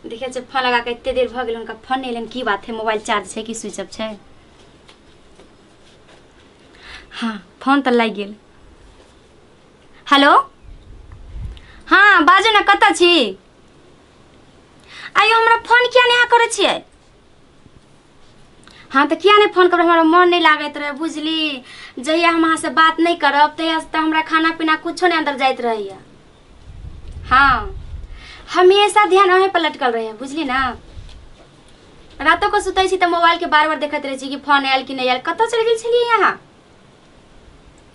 देखिए जब फोन लगा के एते देर भ गेल उनका फोन नहीं लेन की बात है मोबाइल चार्ज है कि स्विच ऑफ है। हाँ फोन तो लग गेल। हेलो हाँ बाजू ना कत छी। आइयो हमरा फोन किया नहीं करे छिए। हाँ तो किया नहीं फोन कर हमारा मन नहीं लागत रहे बुझली। जहिया हम अहाँ से बात नहीं करब तहिया से हमरा खाना पीना कुछो नहीं अंदर जाइत रहिए। हाँ हमेशा ध्यान वहीं पर लटकल रहे बुझली ना। रातों को सुतै छी तो मोबाइल के बार बार देखते रहे छी कि फोन आयल कि नहीं आयल। कत चल गेल छलिए यहाँ।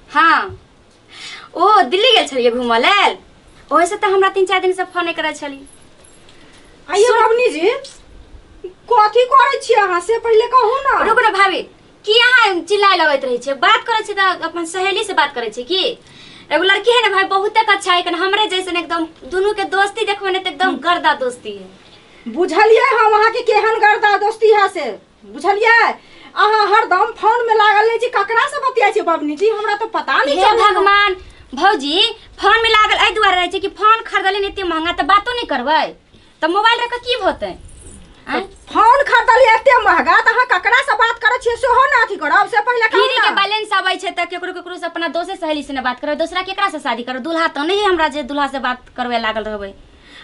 हाँ ओ दिल्ली गेल छलिए घूमय लेल ओहि से तो हमरा 3-4 दिन से फोन नहीं करे छली। आइयो बाबनी जी कथी करे छी अहाँ से पहले कहू ना। रुक ना भाभी कि यहाँ चिल्लाए लगत रहे छे बात करे छे त अपन सहेली से बात करे छे की। एगो लड़की है ना भाई बहुत अच्छा है हमरे जैसे एकदम दोनों के दोस्ती देखबे ने त एकदम गर्दा दोस्ती है। बुझलिए हम वहां के केहन गर्दा दोस्ती है से बुझलिए। अहाँ हरदम फोन में लागल रहे छी ककरा से बतियाई छी बाबनी जी हमरा तो पता नहीं। हे भगवान भौजी फोन में लागल ए दुआरे रहे छे कि फोन खरीदले ने इतने महंगा त बातो नहीं करबै त मोबाइल रख की होतै। फोन खरीदलिए एते महंगा त अहाँ ककरा से बात करे छी सेहो ना अथी करब से पहले फ्री के बैलेंस आबै छै त केकरो केकरो से अपना दोस्त सहेली से न बात करबै दूसरा केकरा से शादी करब। दूल्हा तो नहीं हमरा जे दूल्हा से बात करवे लागल रहबै।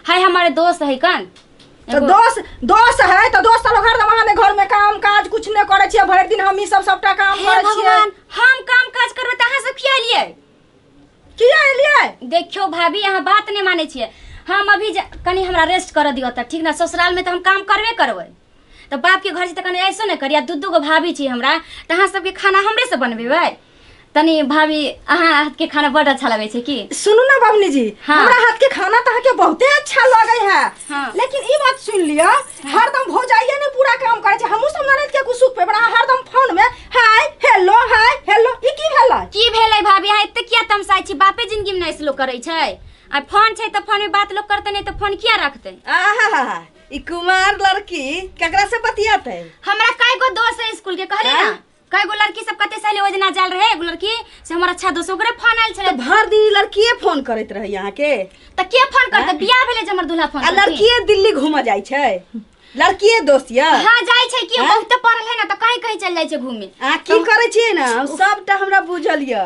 हाय हमारे दोस्त है कन तो दोस्त है तो दोस्त लोग हरदम अहाँ घर में काम काज कुछ नहीं करे छी भर दिन हम ही सबटा काम करे छी। हम काम काज करबै त अहाँ सब किया लिए देखियो भाभी यहाँ बात नहीं माने छिए। हम अभी कनी हमरा रेस्ट कर दियो त ठीक ना। ससुराल में तो हम काम करबे करबै तो बाप के घर से कनी ऐसो नहीं करिया। दू गो भाभी छी हमरा त अहाँ सबके खाना हमरे से बनबेबै तनी भाभी अहाँ हाथ के खाना बड़ अच्छा लगे छे की। सुनू ना बाबनी जी हाँ। हमरा हाथ के खाना त के बहुते अच्छा लगे है। हाँ। लेकिन ई बात सुन लियो हरदम भौजाइए ने पूरा काम करे छे हमहु सब ननद के कुछ सुख पे बड़ा हरदम फोन में हाय हेलो ई की भेलै भाभी अहाँ एते किया तमसाई छी। बापे जिंदगी में ऐसे लोग करे छे आ फोन छे त फोन में बात लोग करते नहीं तो फोन किया रखते। आहा ई कुमार लड़की केकरा से बतियाते। हमरा कई गो दोस्त है स्कूल के कहले ना कई गो लड़की सब कते सहेली ओजना जाल रहे एगो लड़की से हमर अच्छा दोस्त ओकरे फोन आइल छले। भर दिन लड़कीए फोन करत रहे यहाँ के त के फोन करते बियाह भेले जे हमर दूल्हा फोन करते। लड़कीए दिल्ली घूम जाय छे लड़कीए दोस्तिया। हां जाय छे कि बहुत पढ़ल है ना त कहीं कहीं चल जाय छे घूमे। की करे छिए ना सबटा हमरा बुझलिए।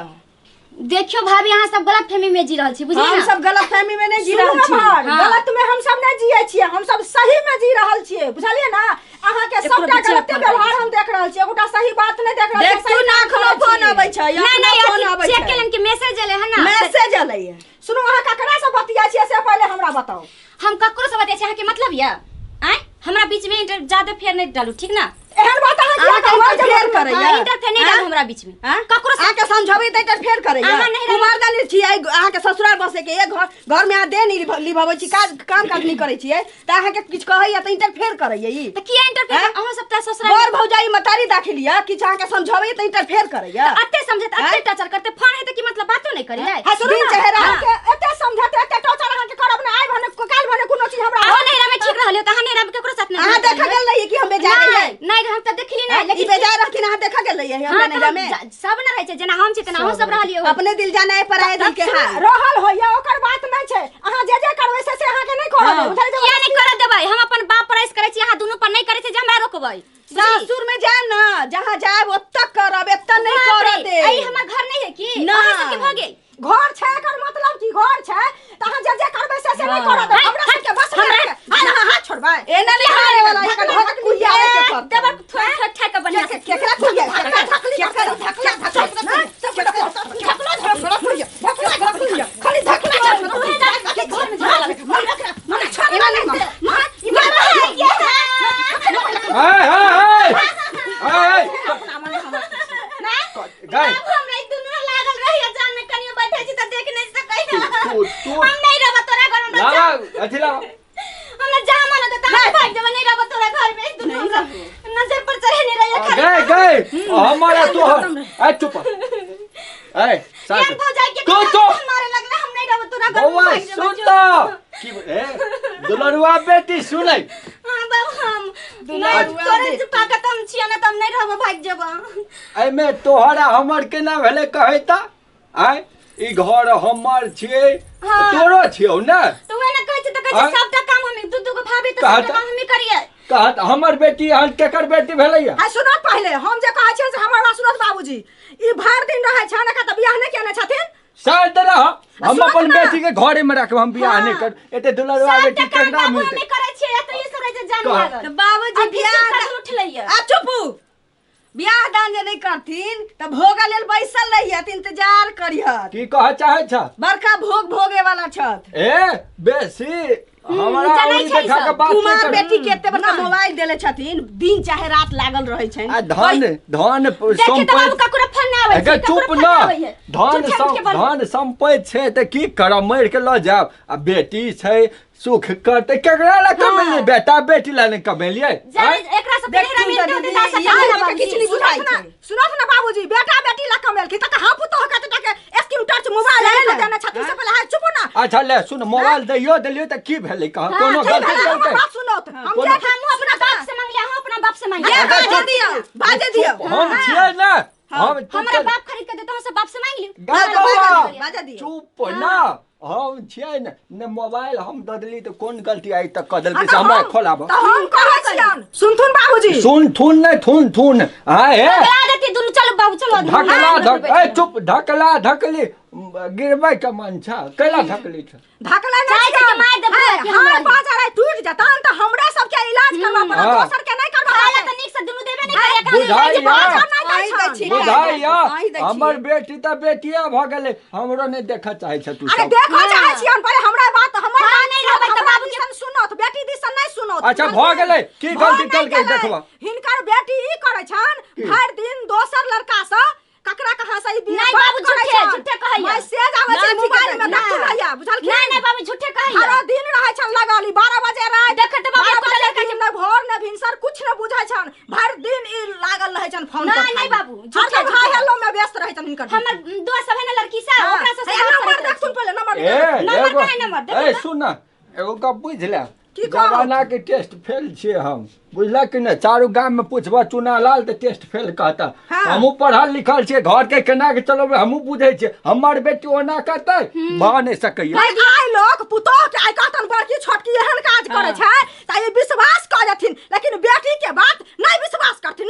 देखियो भाभी यहाँ सब गलत फहमी में जी रहल छी बुझलिए ना। हम सब गलत फहमी में नहीं जी रहल छी। गलत में हम सब नहीं जियै छियै हम सब सही में जी रहल छियै बुझलिए ना। अहाँ के सबटा गलत व्यवहार हम देख रहल छियै एगोटा सही बात नहीं देख रहल छियै। सही ना खनो फोन आबै छै नहीं फोन आबै छै चेक केलन के मैसेज एले है ना मैसेज एले है। सुनो अहाँ ककरा से बतिया छियै से पहले हमरा बताओ। हम ककरो से बतिया छी अहाँ के मतलब या आय हमरा बीच में ज्यादा फेर नहीं डालू ठीक ना। एहन बात अहाँ के इंटरफेयर करैया इंटरफेयर नहीं डालू हमरा बीच में ककरो से आके समझाबै त इंटरफेयर करैया। कुमार दानी छियै अहाँ के ससुराल बसे के घर में आ दे नहीं लिभाबै छी काम काज नहीं करे छियै त अहाँ के किछ कहैया त इंटरफेयर करैया। ई त किया इंटरफेयर अहाँ सब त ससुराल बर भौजाई मतारी दाखिलिया किछ अहाँ के समझाबै त इंटरफेयर करैया। अत्ते समझत अत्ते टचर करते फोन है त की मतलब बातो नहीं करियै। दिन चेहरा के एते समझते एते टचर अहाँ के करब ना आइ भने काल भने कोनो चीज हमरा ओ नहीं रा में ठीक रहलियो त अहाँ नहीं रा में केकरो साथ नहीं अहाँ देख गेल रहिए कि हम बेजा रहिए नहीं हम त देखली नहीं लेकिन बेजा रहथिन अहाँ देख गेल रहिए हम नहीं में सब न रहै छै जेना हम छी तना हम सब रहलियो अपने दिल जाने पर आए दिल के हां रहल होइया ओकर बात नहीं छै। अहाँ जे करबै से अहाँ के नहीं करब बुझल किया नहीं कर देबै हम अपन बाप परैस करै छी अहाँ दोनों पर नहीं करै छै जे हमरा रोकबै। सासुर में जाए ना जहां जाए ओत्तक करब एत्त नहीं कर दे। आई हमर घर नहीं है की अहाँ सब के भ गेल घर छै एकर मतलब की घर छै त अहाँ जे करबै से नहीं कर दे हमरा सब के बस हां हाथ छोड़बै ए ना हारे वाला एकर धक कुइया के कर देबर ठोक ठा के बनिया केकरा कुइया खाली धकला घर में झगड़ा लगे मन छोड़ गाय हमरा दुनु लागल रहिया जान में कनियो बैठे छी त देख नहीं सकै ना हम नहीं रहब तोरा घर में लावा अथी लावा हमरा जा मन त हम भाग जब नहीं रहब तोरा घर में दुनु नजर पर चढ़े नहीं रहिया गाय गाय हमारा तो आ चुप ए साथ तो मारे लगला हम नहीं रहब तोरा घर बौआ सुन तो की ए दुलरुआ बेटी सुनै हां बाबू हम तोरे से पाकत हम छिया ना त हम नहीं रहब भाग जब ए में तोहरा हमर केना भेले कहै त आय ई घर हमर छिए हाँ। तोरो छियौ ने तो वही ना कहै छै त कहै छै सबटा काम हम दू गो भाभी त सबटा काम हम करिए कहत हमर बेटी हन केकर बेटी भेलैया आ सुनो पहले हम जे कहै छियै से हमर बात सुनत बाबूजी ई भर दिन रहै छै ना त बियाह नै केने छथिन शायद रह हम सुनत अपन ना। बेटी के घरे में रखब हम बियाह नहीं कर एते दुलरवा बेटी सबटा केकरा काम मिलते हम करै छियै त ई सब रहै छै जान कह। लागल बाबूजी बियाह उठ लइए आ चुप बियाह दान जे नहीं करथिन त भोग लेल बैसल रहियत इंतजार करियत की कह चाहे छ बड़का भोग भोगे वाला छत ए बेसी हमरा जानै उरी छै देखा के सब। बात नहीं कुमार कर बेटी के एते बड़का मोबाइल देले छथिन दिन चाहे रात लागल रहै छै आ धन देखि त बाबू ककरो फोन ना आबै छै अगर चुप ककरो न फोन आबै छै धन संपत्ति छै त की करब मार के ल जाब आ बेटी छै सुख करते केकरा ला कमेलिए बेटा बेटी ला नहीं कमेलिए एकरा से पहिले मिलते होते ता सब यहाँ किछ नहीं बुझाइ छै सुनत ना बाबूजी बेटा बेटी ला कमेल की त हां पुतो का त स्क्रीन टच मोबाइल ले देने छथिन से पहले हां चुप ना अच्छा ले सुन मोबाइल दियो दिलियो त की भेलै कहा कोनो गलती करके बात सुनत हम कोनो- जे हम अपना बाप से मांगलिए हम अपना बाप से ये मांगलिए बाजे दियो बाजे दियो हम छियै ना हम हमरा बाप खरीद के देतो हम सब बाप से मांग लियो बाजे दियो चुप ना हम छियै ने मोबाइल हम ददली त कोन गलती आई तक कदल के हमरा खोलाब त हम कहै छियन सुनथुन बाबूजी सुन थुन नहीं थुन हां हे ढकला देती दुनु चलो बाबू चलो ढकला ए चुप ढकला ढकली गिरबै के मन छ कैला ढकली छ ढकला चाहे नहीं छै कि मार देबै कि हमरा हां बाजार टूट जतन त हमरा सब के इलाज करबा पड़त हाँ। दोसर के नहीं करबा खाला त नीक से दुनु देबे नहीं करे बुझाइया बुझाइया बुझाइया हमर बेटी त बेटिया भ गेलै हमरो नहीं देखा चाहे छ तू अरे सब देखो चाहे छियन पहले हमरा बात हमर हाँ, बात नहीं रहबै त हमरा बाबू के- दिसन सुनत बेटी दिसन नहीं सुनत अच्छा भ गेलै की गलती कलकै देखबा हिनकर बेटी ई करे छन भर दिन दोसर लड़का से ककरा कहां से ई नहीं बाबू झूठे कहैया मैसेज आवे छै मोबाइल में देखतु भैया बुझल की नहीं नहीं बाबू झूठे कहैया सारा दिन रहे छन लगली 12 बजे रात देखत बाबू को लड़का के न भोर न भिनसर कुछ न बुझाय छन भर दिन ई लागल रहे छन फोन पर नहीं, नहीं बाबू, झूठे, झूठे झूठे। हेलो में व्यस्त रहे छन हिनकर हमर दोस्त सब है ना लड़की सा ओकरा से नंबर देखतु पहले नंबर ए नंबर एगो काहे नंबर देखो ए ना। सुन ना एगो गप बुझ ले की कहब? जमाना के टेस्ट फेल छियै हम बुझला कि नहीं चारू गांव में पूछबा चुना लाल तो टेस्ट फेल कहता हाँ। हमू पढ़ल लिखल छियै घर के केना के चलो हमू बुझे छियै हमर बेटी ओना करते बा नहीं सकैया भाई आइ लोग पुतोह के आइ कहतन बड़की छोटकी एहन काज करे छै त ई विश्वास कर जथिन लेकिन बेटी के बात नहीं विश्वास करथिन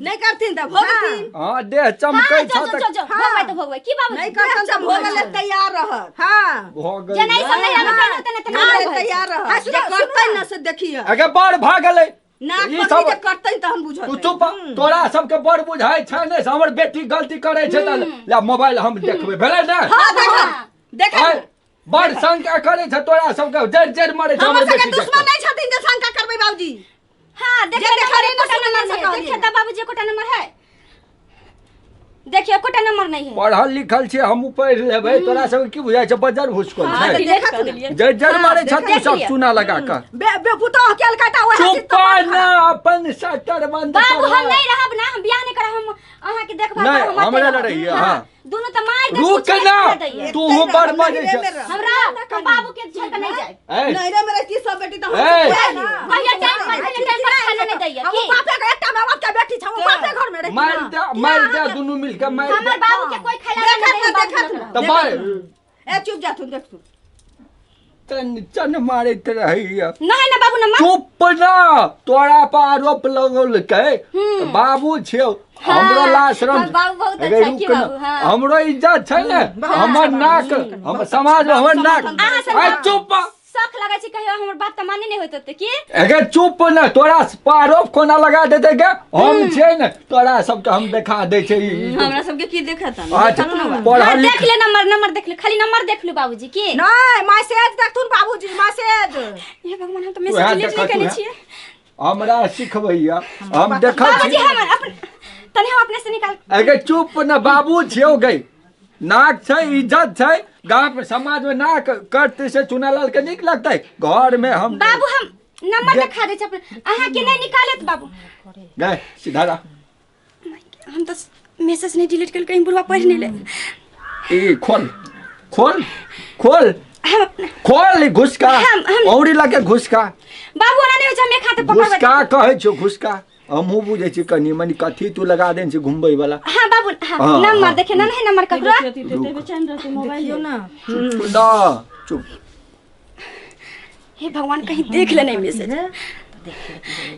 नहीं करथिन त भोगथिन हां देह चमकै हां छ जो त भोगबै तो भोगबै की बाबू नहीं करतन त भोगे ले तैयार रहत हां भ जे नहीं सब नहीं गेलै आवे तने तने नहीं तैयार रहत जे करतै न से देखिए अगे बड़ भ गेलै ना ई पकड़ी सब जे करतै तहन बुझत तू चुप तोरा सबके बड़ बुझाइ छै ने हमर बेटी गलती करे छै त ला मोबाइल हम देखबै भेलै ने हां देख आइ, बड़ शंका करे छै तोरा सबके जड़ जड़ मारे छै हमर हमर सबके बेटी दुश्मन नहीं छथिन जे शंका करबै बाबूजी हां जे देखिए देखा रही कोटा ना नंबर से है कहलिए। देखिए त बाबूजी कोटा नंबर है देखिए कोटा नंबर नहीं है पढ़ल लिखल छै हमहू पढ़ि लेबै तोरा सबके की बुझाइ छै बजर घुसकल हाँ, छै तो देखत ना। जड़ जड़ मारे छै देख तू सब लिया। चूना लगा कर बे पुतोह केल काटा ओहे चुप ना अपन शटर बंद बाबू कर हम नहीं रहब ना हम बियाह नहीं करब हम अहाँ के देखभाल नहीं, करब, हम हमरा अकेले ल रहिए, रहब। हाँ। दोनों तो मार दे रुक ना तू हूं बड़ बजे छै हमरा हम बाबू के छोड़ के नहीं जाए ए नहीं रे मेरा की सब बेटी तो ए। कहिया टाइम पर खाना नहीं दैया हम की बापे के एकटा मां बाप के बेटी छ हम बापे घर में रही मार दे दुनू मिल के मार हमर दे बाबू के कोई खिलाना नहीं देखत बाबू ना त मार ए चुप जा तू देख तू तन चन मारैत रहिया नहीं ना बाबू ना मार चुप ना तोरा पर आरोप लगल के बाबू छियौ हमरो लाश रम हाँ, बाबू बहुत अच्छा की बाबू, हाँ। हमरो इज्जत छै ने हमर नाक हम समाज में हमर नाक अहाँ से ए ना- चुप शौक लगे छै कहियो हमर बात त माने नहीं होइत होते की अगर चुप ना तोरा पर आरोप कोना लगा देते के हम छियै ने तोरा सबके हम देखा दै छै हमरा सबके की देखत अच्छा हाँ, पढ़ल देख ले नंबर देख ले खाली नंबर देख लो बाबूजी की नहीं मैसेज देखथुन बाबूजी मैसेज ये भगवान हम तो तू यहाँ मैसेज डिलीट देखत नहीं करने हुए। छिए हमरा सिखबैया हम देखै बाबूजी छी हम अपन तने हम अपने से निकाल अगर चुप न बाबू छियौ गई नाक छै इज्जत छै गांव में समाज में नाक करते से चुनालाल के नीक लगतै घर में हम बाबू हम नंबर दिखा दे छै अपन अहाँ के नहीं निकालत बाबू गए सीधा रा हम तो मैसेज नहीं डिलीट कर कहीं बुढ़वा पढ़ नहीं ले ई खोल खोल खोल हम अपना खोल घुसका हम- औरी लगे घुसका बाबू ओना नहीं हो छै मैं खाते पकड़ घुसका कहै छौ घुसका हमहू बुझै छी कनी मनी कथी तू लगा देन छी घुमबै वाला हां बाबू हाँ, नंबर हाँ। देखे ना नहीं नंबर ककरो बेचैन रहते मोबाइल ना ना चुप। हे भगवान कहीं देख ले नहीं मैसेज। हे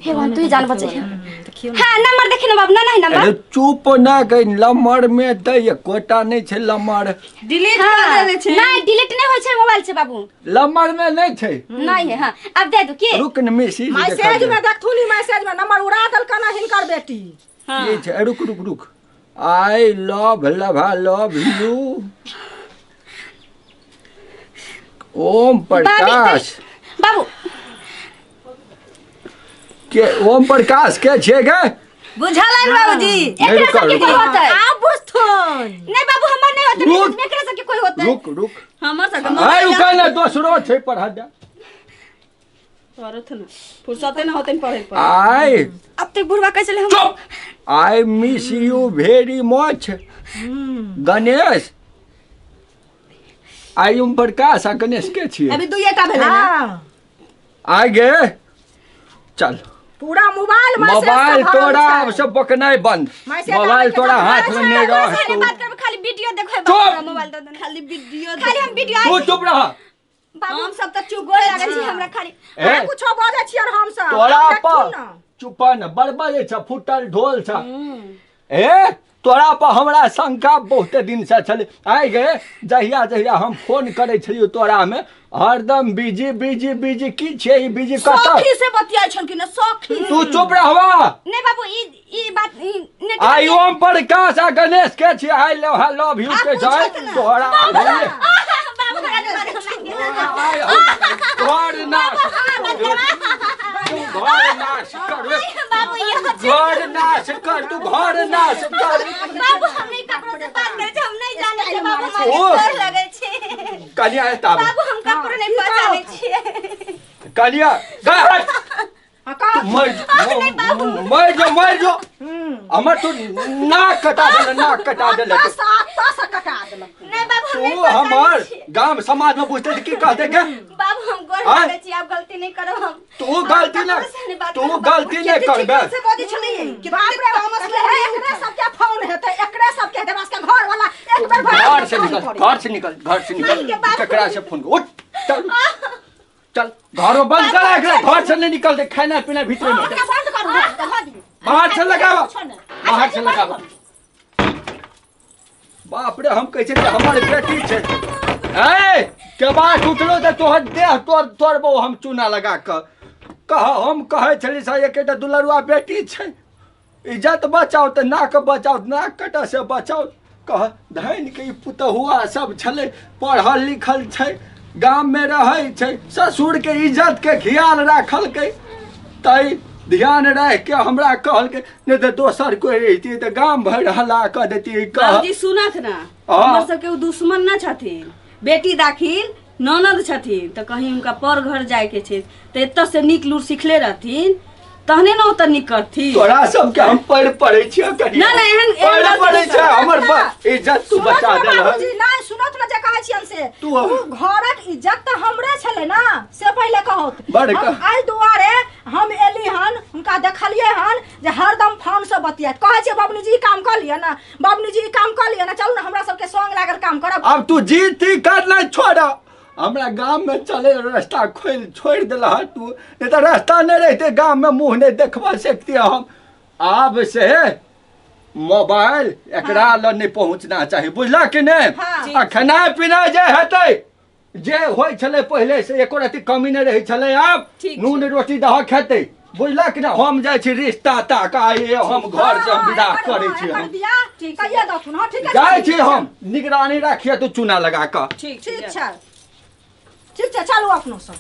भगवान तू ही जान बचे। हां नंबर देखे ना बाबू ना नहीं अरे नंबर। चुप ना कहीं लमर में दे कोटा नहीं छे लमर। डिलीट कर देने छे नहीं डिलीट नहीं होय छे मोबाइल से बाबू। लमर में नहीं छे। नहीं है। हां अब दे दू के। रुक न मैसेज मैसेज में देखथुनी मैसेज में नंबर उड़ा दल कना हिनकर बेटी। ये छे रुक रुक रुक। I love you Om Prakash बाबू के ओम प्रकाश के छे गे बुझालन बाबूजी एकरा से की कोई होता है? आप बुझथुन नहीं बाबू हमर नहीं होता रुक। मैसेज में एकरा से की कोई होता है? रुक रुक। हमर सब आई रुका ना दोसरो छे पढ़ा जा। करत ना फुर्सते ना होतन पढ़े पर आई अब तक बुढ़वा कैसे ले हम। चुप। I miss you very much Ganesh. आई ओम प्रकाश आ गणेश के छिए अभी दुइये का भेले ना आगे चल। पूरा मोबाइल मैसेज मोबाइल तोड़ा अब सब बकनाई बंद। मैसेज मोबाइल आवे के तोड़ा बाद हाथ में नहीं रह नहीं तू। बात करब खाली वीडियो देखो चुप। मोबाइल दे देना। खाली वीडियो खाली हम वीडियो तू चुप रह। बाबू हम सब त चुप गोड़ गोड़ लागल छी हमरा खाली। ए कुछो बाजै छियै हम सब तोरा हम देखथुन पर ना। चुपा न बड़बड़े छ फुटल ढोल छ। ए तोरा पर हमरा शंका बहुते दिन से छले। आइ गे जहिया जहिया हम फोन करे छलियो तोरा में हरदम बिजी बिजी बिजी की छे ई बिजी कत। सखी से बतियाइ छन कि न सखी तू चुप रहवा। नहीं बाबू ई बात नेट आई ओम प्रकाश आ गणेश के छी आई लव यू के छै तोरा घर नाश घर नाश कर बाबू ये घर नाश कर तू घर नाश कर। बाबू हम नहीं ककरो से बात करे हम नहीं जाने छे बाबू ओ। हमारे डर लगे छे। कनिया ताब बाबू हम ककरो नहीं पहचाने छे। कनिया गहट मर जो हमर तू नाक कटा दे सात कटा देलक नहीं बाबू हम तू नहीं पहचाने हमर छे। गांव समाज में पूछते की कहते के बाबू हम गोर हाँ? लगे छी आप गलती नहीं करो हम। तू गलती ककरो से नहीं न बात तू करो, गलती न करबे। से बजै छलिए कि बाप रे मसले है एकरे सबके फोन हेतै एकरे सबके देवास के घर वाला एक बार घर से निकल ककरा से फोन उठ चल चल घरो बंद कर एकरा घर से नहीं निकल दे खाना पीना भीतर में बंद कर बाहर से लगावा बाहर से लगावा। बाप रे हम कैसे कि हमारे बेटी छे ए के बात उठलो त तोहर देह तोर बो हम चूना लगा क कह हम कहे छली सा एकेटा दुलरुआ बेटी छे इज्जत बचाओ त नाक बचाओ नाक कटा से बचाओ। कह धन के पुतहुआ सब छले पढ़ल लिखल छे गांव में रहे छे ससुर के इज्जत के ख्याल राखल के तई ध्यान रह के हमरा कहल के नहीं तो दोसर कोई रहती तो गांव भर हल्ला कर देती। बाबूजी सुनत ना हाँ। हमर सबके उ दुश्मन ना छथिन बेटी दाखिल ननद छथिन तो कहीं उनका पर घर जाए के छे तो एत से नीक लूर सिखले रहथिन तहने न ओत नीक करथिन। तोरा सब के हम पढ़े छियो कनी ना, एहन पढ़े गलती छै हमर इज्जत तू बचा देल बाबूजी नहीं सुनत ना जे कहै छियन से तू उ घरक इज्जत त हमरे छले ना से पहले कहत बड़ हम आई दुआरे हम एली हन उनका देखलिए हन जे हरदम फोन से बतियात कहै छै बाबूजी जी काम कर लिया ना बाबूजी जी काम कर लिया ना चल ना हमरा सबके संग लागल काम करब। अब तू जीती करना छोड़ हमरा गांव में चले रास्ता खोल छोड़ देला तू नहीं तो रास्ता नहीं रहते गांव में मुंह नहीं देखवा सकती हम। अब से मोबाइल एकरा ल नहीं पहुंचना चाहिए बुझला कि नहीं। हाँ। आ खाना पीना जे हेतै जे होय छले पहले से एको रति कमी नहीं रही छले अब ठीक नून रोटी दह खेते बुझला कि नहीं। हम जाय छी रिश्ता ताका हम घर से हम विदा करे छी हम ठीक कहिए दथुन हां ठीक है जाय छी हम निगरानी राखिए तू चूना लगा कर। ठीक छै चलू अपनो सब